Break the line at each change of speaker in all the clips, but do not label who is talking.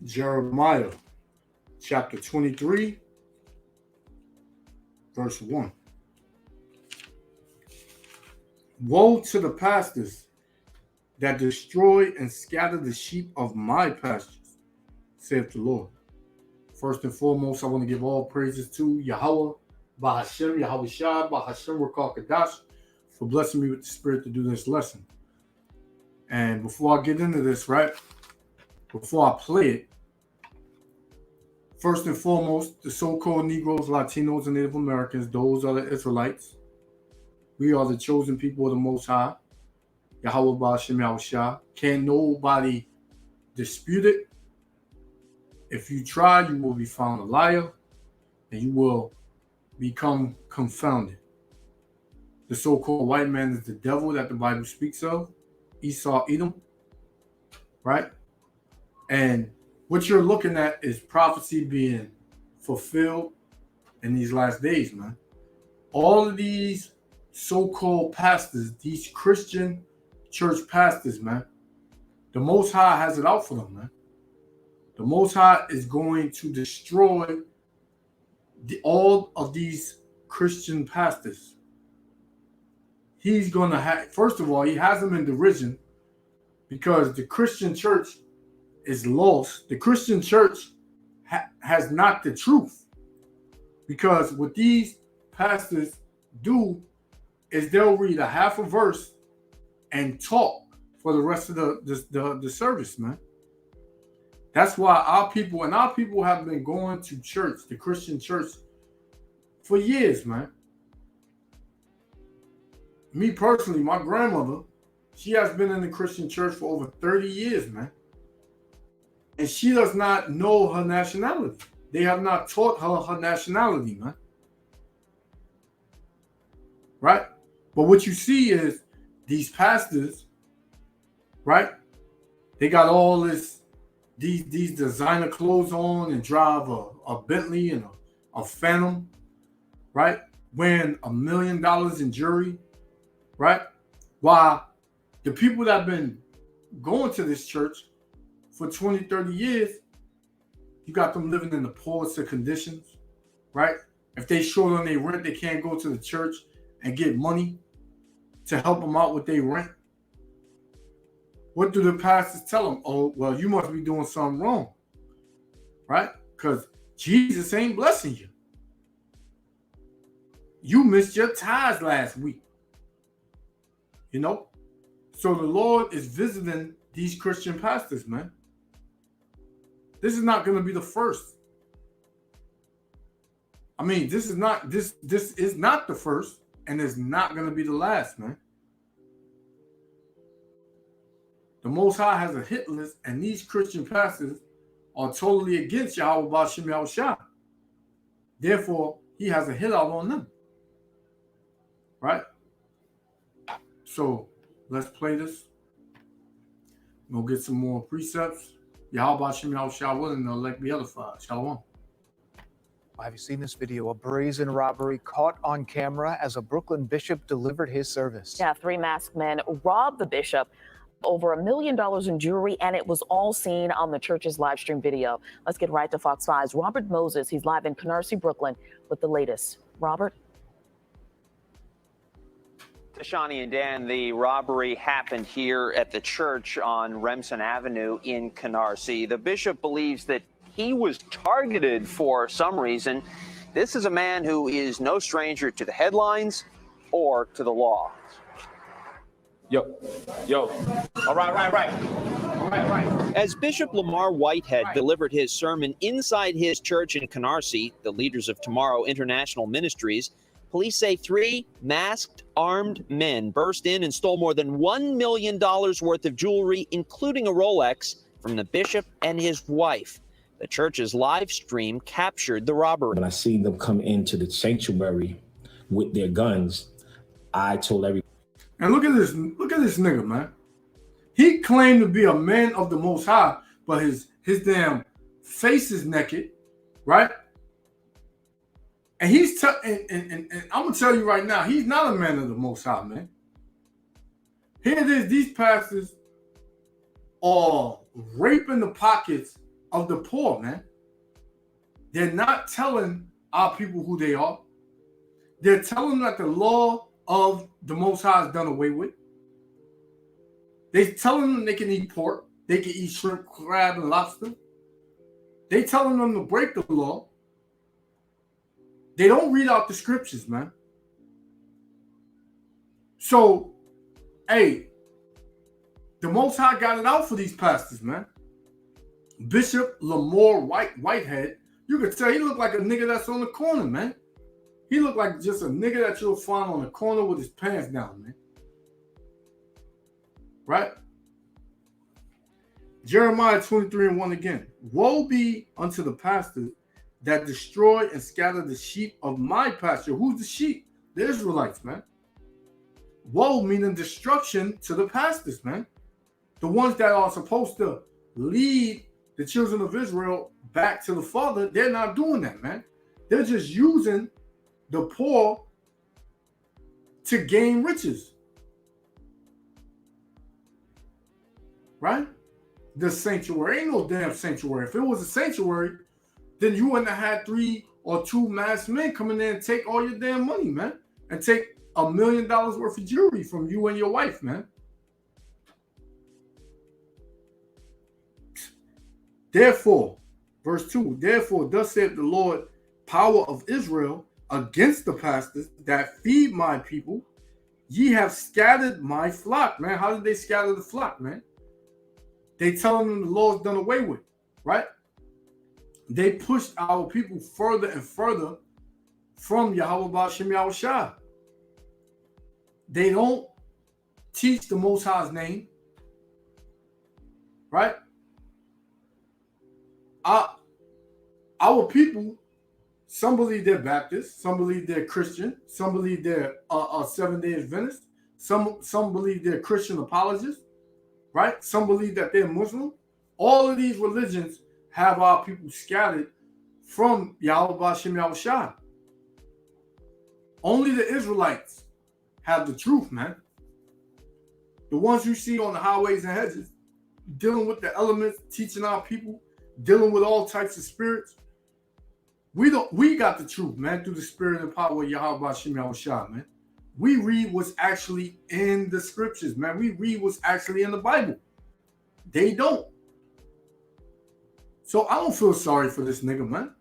Jeremiah chapter 23, verse 1. Woe to the pastors that destroy and scatter the sheep of my pastures, saith the Lord. First and foremost, I want to give all praises to Yahweh, Bahashem, Yahweh Shah, Bahashem, Rakakadash, for blessing me with the spirit to do this lesson. And before I get into this, right, before I play it, first and foremost, the so-called Negroes, Latinos, and Native Americans, those are the Israelites. We are the chosen people of the Most High. Yahweh Bahashem, Yahweh Shah. Can't nobody dispute it. If you try, you will be found a liar, and you will become confounded. The so-called white man is the devil that the Bible speaks of, Esau, Edom, right? And what you're looking at is prophecy being fulfilled in these last days, man. All of these so-called pastors, these Christian church pastors, man, the Most High has it out for them, man. The Most High is going to destroy all of these Christian pastors. He's going to have, first of all, he has them in derision because the Christian church is lost. The Christian church has not the truth. Because what these pastors do is they'll read a half a verse and talk for the rest of the service, man. That's why our people have been going to church, the Christian church, for years, man. Me personally, my grandmother, she has been in the Christian church for over 30 years, man. And she does not know her nationality. They have not taught her nationality, man. Right? But what you see is these pastors, right? They got all these designer clothes on and drive a Bentley and a Phantom, right? Wearing $1 million in jewelry, right? While the people that have been going to this church for 20, 30 years, you got them living in the poorest of conditions, right? If they short on their rent, they can't go to the church and get money to help them out with their rent. What do the pastors tell them? Oh, well, you must be doing something wrong, right? Because Jesus ain't blessing you. You missed your tithes last week. You know? So the Lord is visiting these Christian pastors, man. This is not going to be the first. I mean, this is not the first, and it's not going to be the last, man. The Most High has a hit list, and these Christian pastors are totally against Yahweh B'Shem Yahweh Shah. Therefore, he has a hit out on them. Right? So, let's play this. We'll get some more precepts. Yahweh B'Shem Yahweh Shah willing, and elect be edified. Shalom.
Have you seen this video? A brazen robbery caught on camera as a Brooklyn bishop delivered his service.
Yeah, 3 masked men robbed the bishop. Over $1 million in jewelry, and it was all seen on the church's live stream video. Let's get right to Fox 5's Robert Moses. He's live in Canarsie, Brooklyn, with the latest. Robert?
Tashani and Dan, the robbery happened here at the church on Remsen Avenue in Canarsie. The bishop believes that he was targeted for some reason. This is a man who is no stranger to the headlines or to the law.
Yo. All right.
As Bishop Lamar Whitehead delivered his sermon inside his church in Canarsie, the Leaders of Tomorrow International Ministries, police say 3 masked, armed men burst in and stole more than $1 million worth of jewelry, including a Rolex, from the bishop and his wife. The church's live stream captured the robbery.
When I seen them come into the sanctuary with their guns, I told everybody.
And look at this nigga, man. He claimed to be a man of the Most High, but his damn face is naked, right? And and I'm gonna tell you right now, he's not a man of the Most High, man. Here it is, these pastors are raping the pockets of the poor, man. They're not telling our people who they are. They're telling them that the law of the Most High is done away with. They're telling them they can eat pork. They can eat shrimp, crab, and lobster. They're telling them to break the law. They don't read out the scriptures, man. So, hey, the Most High got it out for these pastors, man. Bishop Lamore Whitehead, you could tell he looked like a nigga that's on the corner, man. He looked like just a nigga that you'll find on the corner with his pants down, man. Right? Jeremiah 23:1 again. Woe be unto the pastors that destroy and scatter the sheep of my pasture. Who's the sheep? The Israelites, man. Woe meaning destruction to the pastors, man. The ones that are supposed to lead the children of Israel back to the Father, they're not doing that, man. They're just using the poor to gain riches. Right? The sanctuary. Ain't no damn sanctuary. If it was a sanctuary, then you wouldn't have had 3 or 2 masked men come in there and take all your damn money, man. And take $1 million worth of jewelry from you and your wife, man. Therefore, verse 2, therefore, thus saith the Lord, power of Israel, against the pastors that feed my people, ye have scattered my flock, man. How did they scatter the flock, man? They telling them the law is done away with, right? They pushed our people further and further from Yahweh B'Shem Yahushua. They don't teach the Most High's name, right? Our people, some believe they're Baptist, some believe they're Christian, some believe they're Seventh-day Adventist, some believe they're Christian apologists, right? Some believe that they're Muslim. All of these religions have our people scattered from Yahweh B'Shem Yahushua. Only the Israelites have the truth, man. The ones you see on the highways and hedges, dealing with the elements, teaching our people, dealing with all types of spirits. We got the truth, man, through the spirit and power of Yahweh B'Shem Yahushua, man. We read what's actually in the scriptures, man. We read what's actually in the Bible. They don't. So I don't feel sorry for this nigga, man.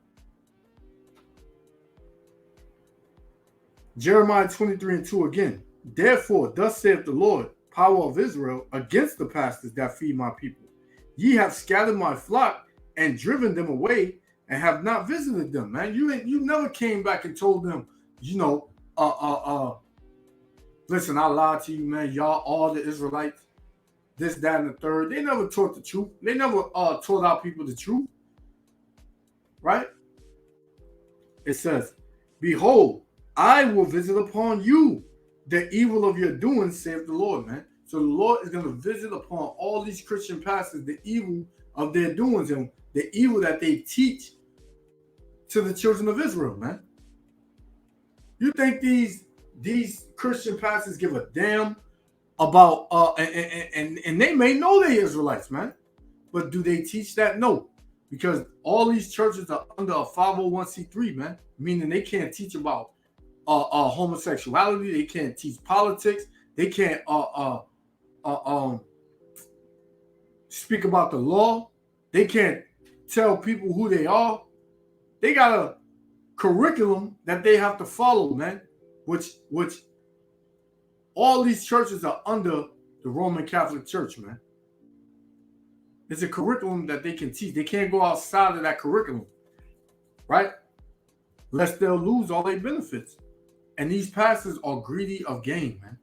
Jeremiah 23:2 again. Therefore, thus saith the Lord, power of Israel, against the pastors that feed my people. Ye have scattered my flock and driven them away, and have not visited them, man. You never came back and told them, listen, I lied to you, man. Y'all all the Israelites, this, that, and the third. They never taught the truth. They never taught our people the truth. Right? It says, behold, I will visit upon you the evil of your doings, saith the Lord, man. So the Lord is going to visit upon all these Christian pastors the evil of their doings and the evil that they teach to the children of Israel, man. You think these Christian pastors give a damn about and they may know they're Israelites, man, but do they teach that? No, because all these churches are under a 501c3, man, meaning they can't teach about homosexuality, they can't teach politics, they can't speak about the law, they can't tell people who they are. They got a curriculum that they have to follow, man, which all these churches are under the Roman Catholic Church, man. It's a curriculum that they can teach. They can't go outside of that curriculum, right? Lest they'll lose all their benefits. And these pastors are greedy of gain, man.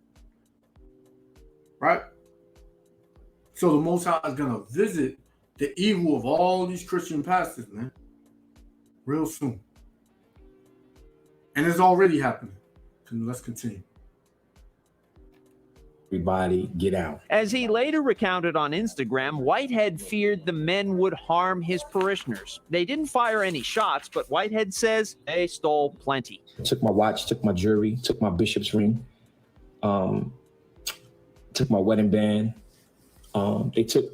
Right? So the Most High is going to visit the evil of all these Christian pastors, man, real soon. And it's already happening. Let's continue.
Everybody get out.
As he later recounted on Instagram, Whitehead feared the men would harm his parishioners. They didn't fire any shots, but Whitehead says they stole plenty.
Took my watch, took my jewelry, took my bishop's ring, took my wedding band. They took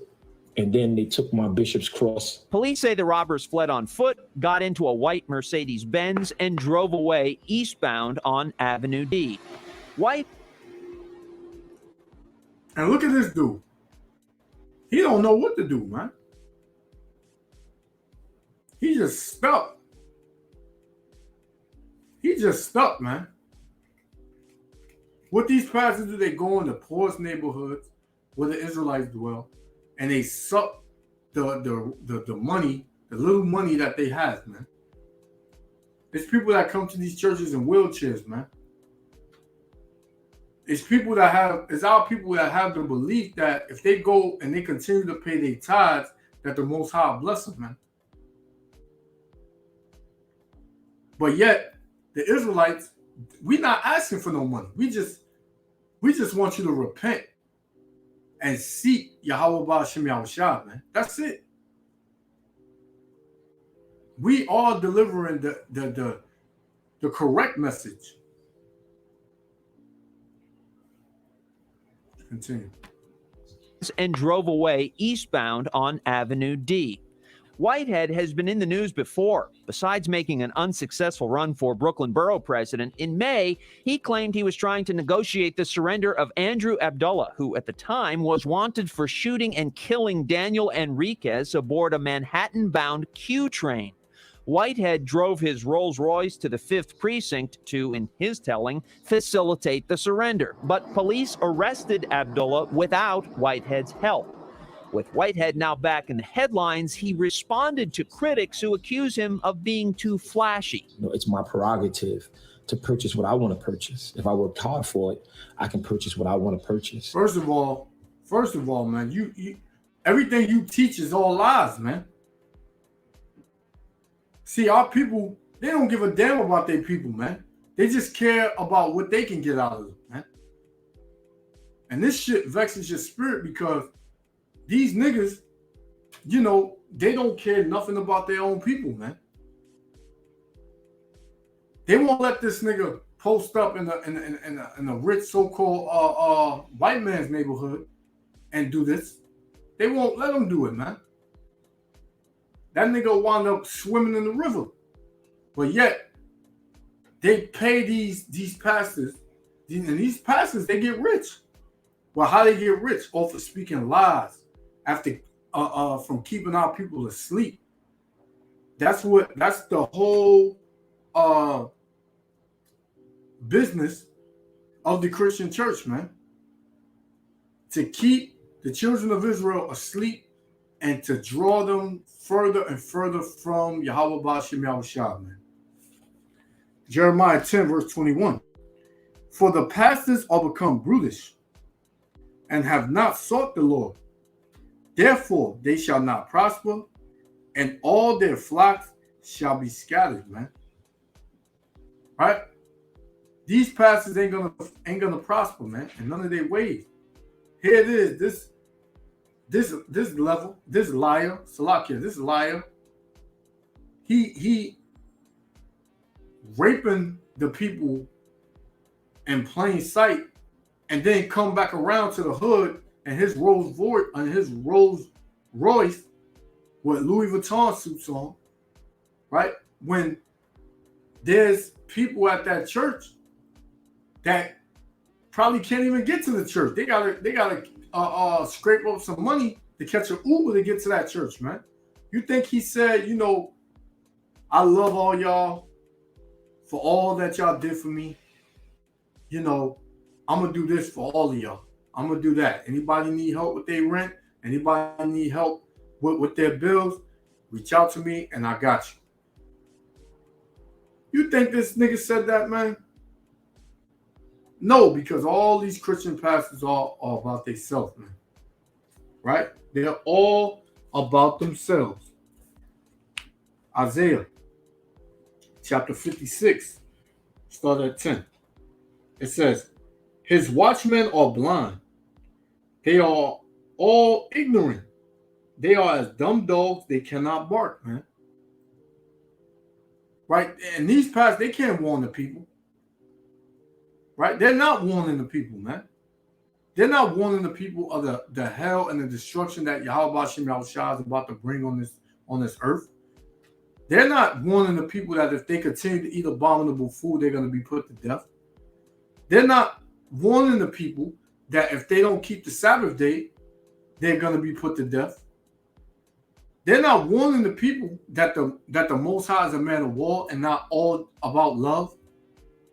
And then they took my bishop's cross.
Police say the robbers fled on foot, got into a white Mercedes-Benz, and drove away eastbound on Avenue D. White.
And look at this dude. He don't know what to do, man. He just stuck. He just stuck, man. What these pastors do, they go in the poorest neighborhoods where the Israelites dwell, and they suck the money, the little money that they have, man. It's people that come to these churches in wheelchairs, man. It's our people that have the belief that if they go and they continue to pay their tithes, that the Most High will bless them, man. But yet, the Israelites, we're not asking for no money. We just want you to repent and seek Yahweh Ba'ashem Yahushua, man. That's it. We are delivering the correct message. Continue.
And drove away eastbound on Avenue D. Whitehead has been in the news before. Besides making an unsuccessful run for Brooklyn Borough President, in May, he claimed he was trying to negotiate the surrender of Andrew Abdullah, who at the time was wanted for shooting and killing Daniel Enriquez aboard a Manhattan-bound Q train. Whitehead drove his Rolls-Royce to the 5th Precinct to, in his telling, facilitate the surrender. But police arrested Abdullah without Whitehead's help. With Whitehead now back in the headlines, he responded to critics who accuse him of being too flashy.
You know, it's my prerogative to purchase what I want to purchase. If I worked hard for it, I can purchase what I want to purchase. First of all,
man, you everything you teach is all lies, man. See, our people, they don't give a damn about their people, man. They just care about what they can get out of them, man. And this shit vexes your spirit because these niggas, you know, they don't care nothing about their own people, man. They won't let this nigga post up in a rich so-called white man's neighborhood and do this. They won't let him do it, man. That nigga wound up swimming in the river. But yet, they pay these pastors, and these pastors, they get rich. Well, how they get rich? Off of speaking lies after from keeping our people asleep. That's the whole business of the Christian church, man. To keep the children of Israel asleep and to draw them further and further from Yahweh Ba'ashem Yahushua, man. Jeremiah 10, verse 21. For the pastors are become brutish and have not sought the Lord. Therefore, they shall not prosper, and all their flocks shall be scattered, man. Right? These pastors ain't gonna prosper, man, in none of their ways. Here it is. This level, this liar, Salakia, this liar, he raping the people in plain sight, and then come back around to the hood and his Rolls Royce with Louis Vuitton suits on, right? When there's people at that church that probably can't even get to the church. They gotta scrape up some money to catch an Uber to get to that church, man. You think he said, you know, I love all y'all for all that y'all did for me. You know, I'm gonna do this for all of y'all. I'm gonna do that. Anybody need help with their rent? Anybody need help with their bills? Reach out to me and I got you. You think this nigga said that, man? No, because all these Christian pastors are about themselves, man. Right? They're all about themselves. Isaiah chapter 56, start at 10. It says, his watchmen are blind. They are all ignorant. They are as dumb dogs. They cannot bark, man. Right? And these pastors, they can't warn the people. Right? They're not warning the people, man. They're not warning the people of the hell and the destruction that Yahweh Shem Yahushua is about to bring on this earth. They're not warning the people that if they continue to eat abominable food, they're going to be put to death. They're not warning the people that if they don't keep the Sabbath day, they're going to be put to death. They're not warning the people that the Most High is a man of war and not all about love.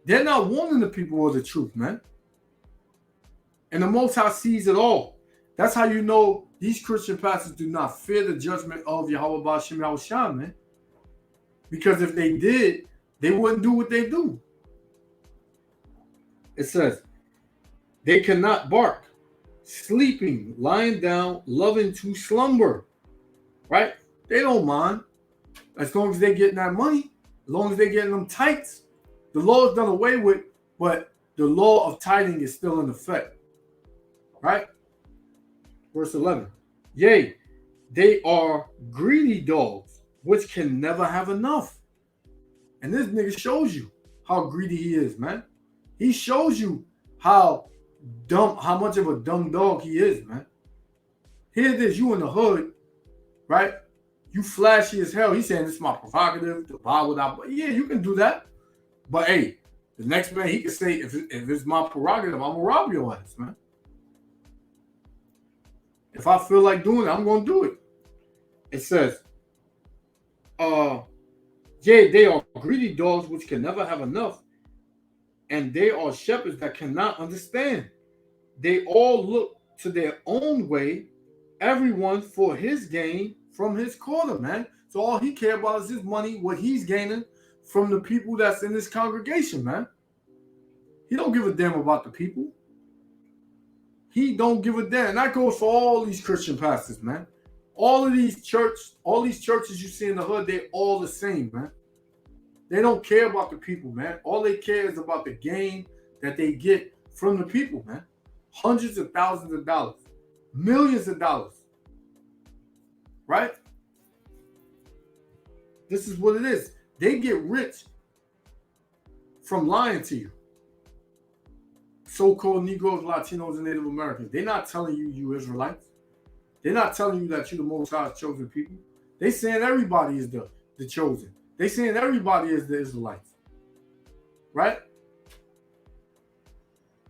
They're not warning the people of the truth, man. And the Most High sees it all. That's how you know these Christian pastors do not fear the judgment of Yahweh Ba'ashem Yahushua, man. Because if they did, they wouldn't do what they do. It says, they cannot bark, sleeping, lying down, loving to slumber. Right? They don't mind. As long as they're getting that money, as long as they're getting them tithes. The law is done away with, but the law of tithing is still in effect. Right? Verse 11. Yea, they are greedy dogs, which can never have enough. And this nigga shows you how greedy he is, man. He shows you how much of a dumb dog he is, man. Here it is, you in the hood, right? You flashy as hell. He's saying this is my prerogative to buy without. Yeah, you can do that. But hey, the next man, he can say, if it's my prerogative, I'm going to rob your ass, man. If I feel like doing it, I'm going to do it. It says, yea, they are greedy dogs which can never have enough, and they are shepherds that cannot understand. They all look to their own way, everyone for his gain from his quarter, man. So all he cares about is his money, what he's gaining from the people that's in his congregation, man. He don't give a damn about the people. He don't give a damn. And that goes for all these Christian pastors, man. All these churches you see in the hood, they're all the same, man. They don't care about the people, man. All they care is about the gain that they get from the people, man. Hundreds of thousands of dollars. Millions of dollars. Right? This is what it is. They get rich from lying to you. So-called Negroes, Latinos, and Native Americans. They're not telling you Israelites. They're not telling you that you're the Most High's chosen people. They're saying everybody is the chosen. They're saying everybody is the Israelites. Right?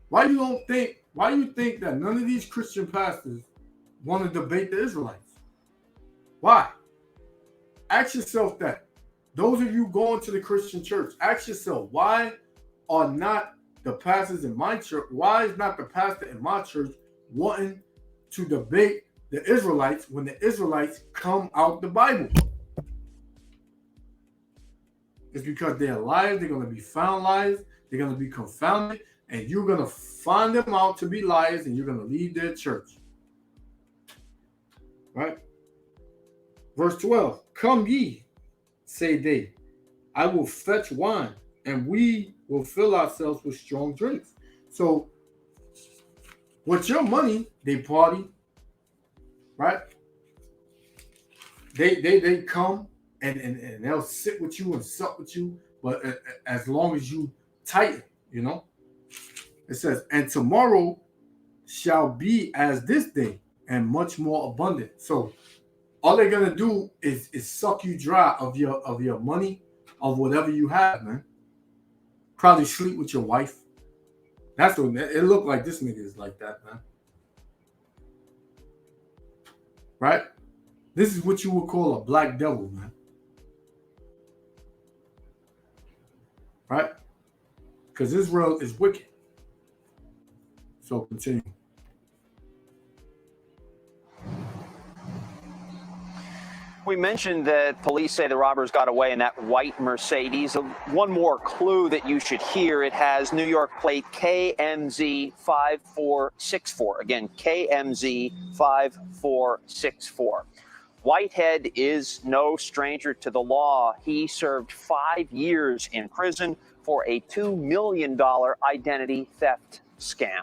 Why do you think that none of these Christian pastors want to debate the Israelites? Why? Ask yourself that. Those of you going to the Christian church, ask yourself, why are not the pastors in my church, why is not the pastor in my church wanting to debate the Israelites when the Israelites come out the Bible? It's because they're liars, they're going to be found liars, they're going to be confounded, and you're going to find them out to be liars, and you're going to leave their church. Right? Verse 12, come ye, say they, I will fetch wine, and we will fill ourselves with strong drinks. So, with your money, they party, right? They come and they'll sit with you and sup with you, but as long as you tighten, you know. It says, and tomorrow shall be as this day, and much more abundant. So, all they're gonna do is suck you dry of your money, of whatever you have, man. Probably sleep with your wife. That's what it looked like. This nigga is like that, man. Right? This is what you would call a black devil, man. Right? Because Israel is wicked. So continue.
We mentioned that police say the robbers got away in that white Mercedes. One more clue that you should hear, it has New York plate KMZ 5464. Again, KMZ 5464. Whitehead is no stranger to the law. He served 5 years in prison for a $2 million identity theft scam.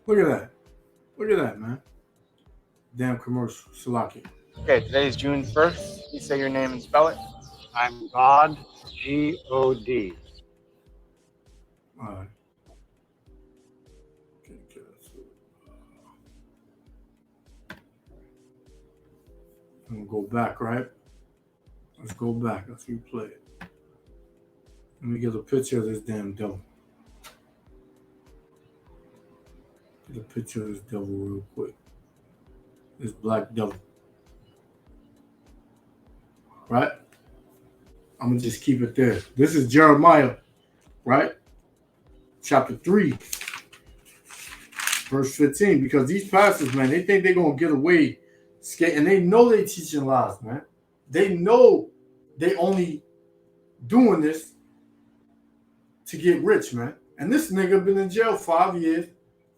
Look at that. Look at that, man. Damn commercial. Salaki.
Okay, today is June 1st. Please say your name and spell it. I'm God, G-O-D.
All right. Okay. I'm gonna go back, right? Let's go back. Let's replay it. Let me get a picture of this damn devil. Get a picture of this devil real quick. This black devil. Right? I'm gonna just keep it there. This is Jeremiah, right? Chapter 3, verse 15. Because these pastors, man, they think they're gonna get away and they know they teaching lies, man. They know they only doing this to get rich, man. And this nigga been in jail 5 years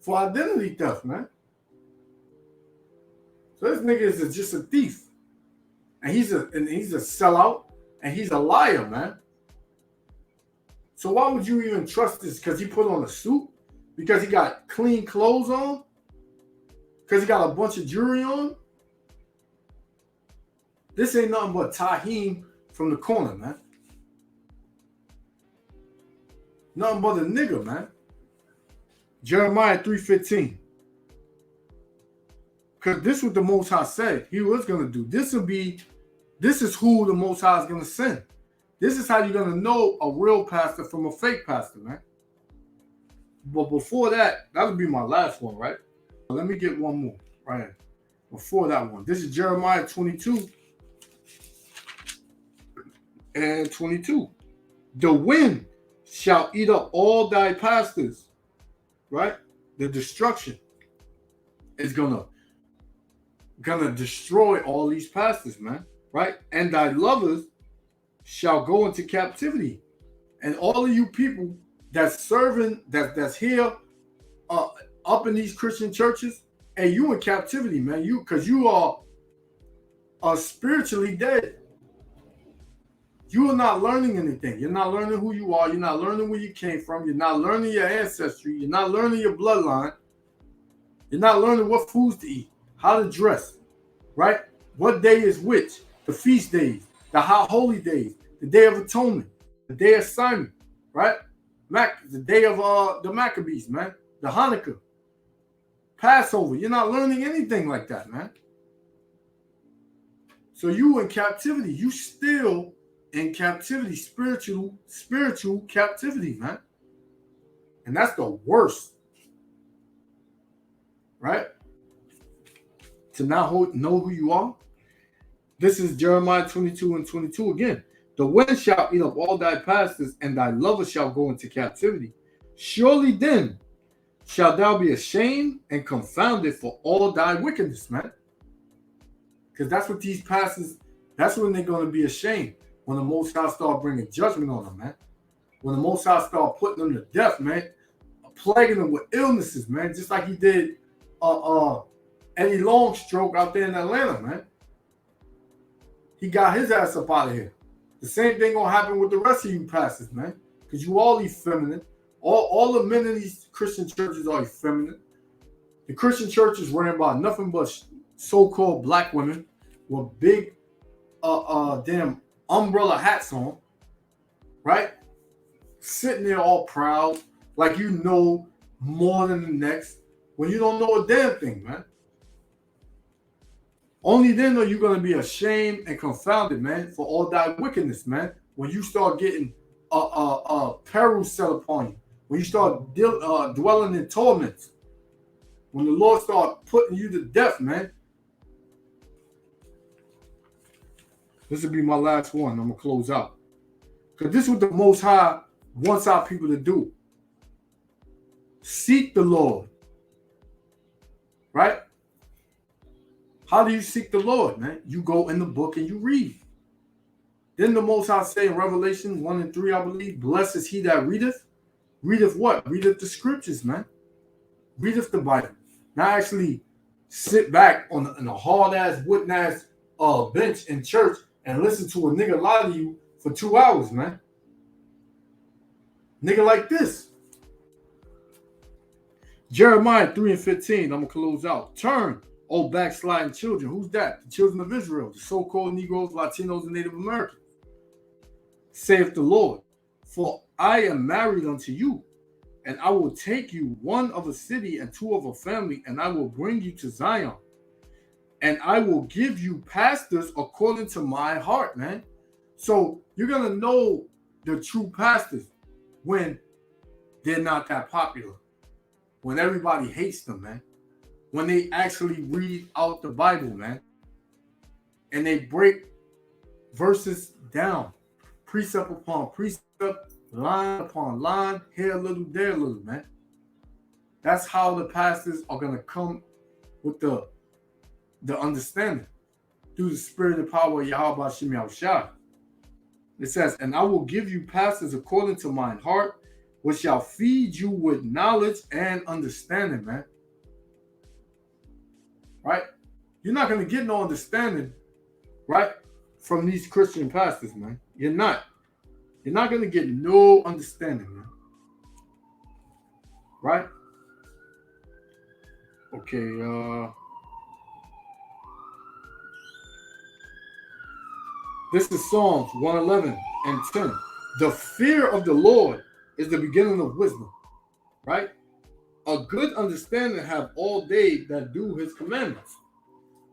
for identity theft, man. So this nigga is just a thief. And he's a sellout, and he's a liar, man. So why would you even trust this? Because he put on a suit? Because he got clean clothes on? Because he got a bunch of jewelry on? This ain't nothing but Tahim from the corner, man. Nothing but a nigga, man. Jeremiah 3:15. Because this is what the Most High said he was going to do. This is who the Most High is going to send. This is how you're going to know a real pastor from a fake pastor, man. But before that, that'll be my last one, right? Let me get one more, right? Before that one. This is Jeremiah 22 and 22. The wind shall eat up all thy pastors, right? The destruction is gonna destroy all these pastors, man, right? And thy lovers shall go into captivity. And all of you people that's serving, that's here up in these Christian churches, and you in captivity, man. Because you are spiritually dead. You are not learning anything. You're not learning who you are. You're not learning where you came from. You're not learning your ancestry. You're not learning your bloodline. You're not learning what foods to eat, how to dress, right? What day is which? The feast days, the holy days, the Day of Atonement, the Day of Simon, right? The day of the Maccabees, man. The Hanukkah, Passover. You're not learning anything like that, man. So you in captivity. You still in captivity, spiritual captivity, man. And that's the worst, right? To not know who you are. This is Jeremiah 22 and 22 again. The wind shall eat up all thy pastors, and thy lovers shall go into captivity. Surely then shalt thou be ashamed and confounded for all thy wickedness, man. Because that's what these pastors, that's when they're going to be ashamed. When the Most High start bringing judgment on them, man. When the Most High start putting them to death, man. Plaguing them with illnesses, man. Just like he did Eddie Longstroke out there in Atlanta, man. He got his ass up out of here. The same thing gonna happen with the rest of you pastors, man. Because you all effeminate. All the men in these Christian churches are effeminate. The Christian church is worrying about nothing but so-called black women with big damn umbrella hats on, right? Sitting there all proud, like you know more than the next, when you don't know a damn thing, man. Only then are you going to be ashamed and confounded, man, for all thy wickedness, man. When you start getting peril set upon you, when you start dwelling in torments, when the Lord start putting you to death, man. This will be my last one. I'm going to close out. Because this is what the Most High wants our people to do. Seek the Lord. Right? How do you seek the Lord, man? You go in the book and you read. Then the Most High say in Revelation 1 and 3, I believe, blessed is he that readeth. Readeth what? Readeth the scriptures, man. Readeth the Bible. Now actually sit back on a hard-ass, wooden-ass bench in church and listen to a nigga lie to you for 2 hours, man. Nigga like this. Jeremiah 3 and 15, I'm going to close out. Turn, O backsliding children. Who's that? The children of Israel, the so-called Negroes, Latinos, and Native Americans. Saith the Lord, for I am married unto you, and I will take you one of a city and two of a family, and I will bring you to Zion. and I will give you pastors according to my heart, man. So you're going to know the true pastors when they're not that popular, when everybody hates them, man, when they actually read out the Bible, man, and they break verses down, precept upon precept, line upon line, here a little, there a little, man. That's how the pastors are going to come with the understanding through the spirit and power of Yahweh Shem Yahushua. It says, and I will give you pastors according to mine heart, which shall feed you with knowledge and understanding, man. Right? You're not going to get no understanding, right, from these Christian pastors, man. You're not. You're not going to get no understanding, man. Right? Okay, this is Psalms 111 and 10. The fear of the Lord is the beginning of wisdom, right? A good understanding have all they that do his commandments.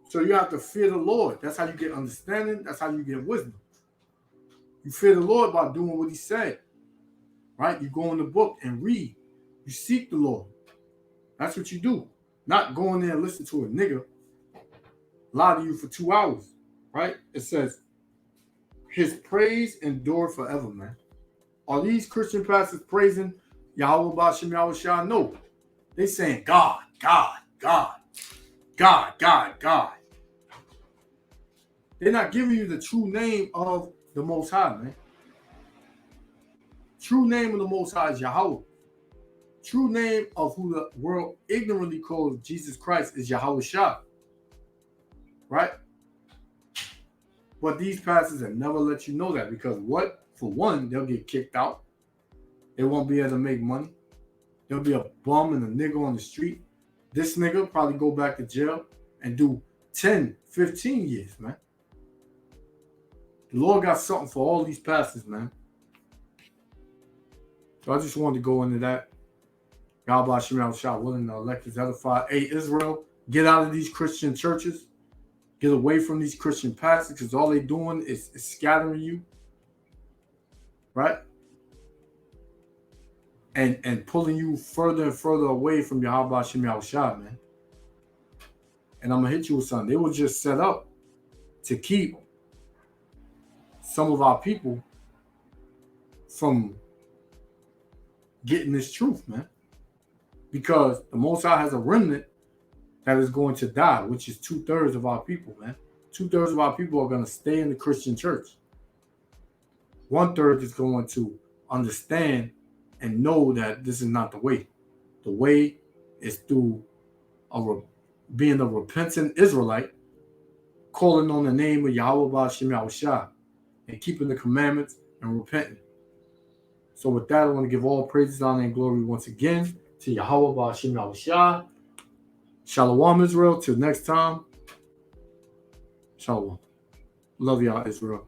So you have to fear the Lord. That's how you get understanding. That's how you get wisdom. You fear the Lord by doing what he said, right? You go in the book and read. You seek the Lord. That's what you do. Not go in there and listen to a nigga lie to you for 2 hours, right? It says, his praise endure forever, man. Are these Christian pastors praising Yahweh B'Shem Yahushua? No. They saying God, God, God, God, God, God. They're not giving you the true name of the Most High, man. True name of the Most High is Yahweh. True name of who the world ignorantly calls Jesus Christ is Yahushua. Right? But these pastors have never let you know that because what? For one, they'll get kicked out. They won't be able to make money. There'll be a bum and a nigga on the street. This nigga probably go back to jail and do 10, 15 years, man. The Lord got something for all these pastors, man. So I just wanted to go into that. Yahweh Shem Yahushua willing to elect his edified. Hey, Israel, get out of these Christian churches. Get away from these Christian pastors because all they're doing is scattering you. Right? And pulling you further and further away from Yahweh Shem Yahushua, man. And I'm going to hit you with something. They were just set up to keep some of our people from getting this truth, man. Because the Most High has a remnant that is going to die, which is 2/3 of our people, man. 2/3 of our people are going to stay in the Christian church. 1/3 is going to understand and know that this is not the way. The way is through being a repentant Israelite, calling on the name of Yahweh B'Shem Yahushua, and keeping the commandments and repenting. So with that, I want to give all praises, honor, and glory once again to Yahweh B'Shem Yahushua. Shalom, Israel. Till next time. Shalom. Love y'all, Israel.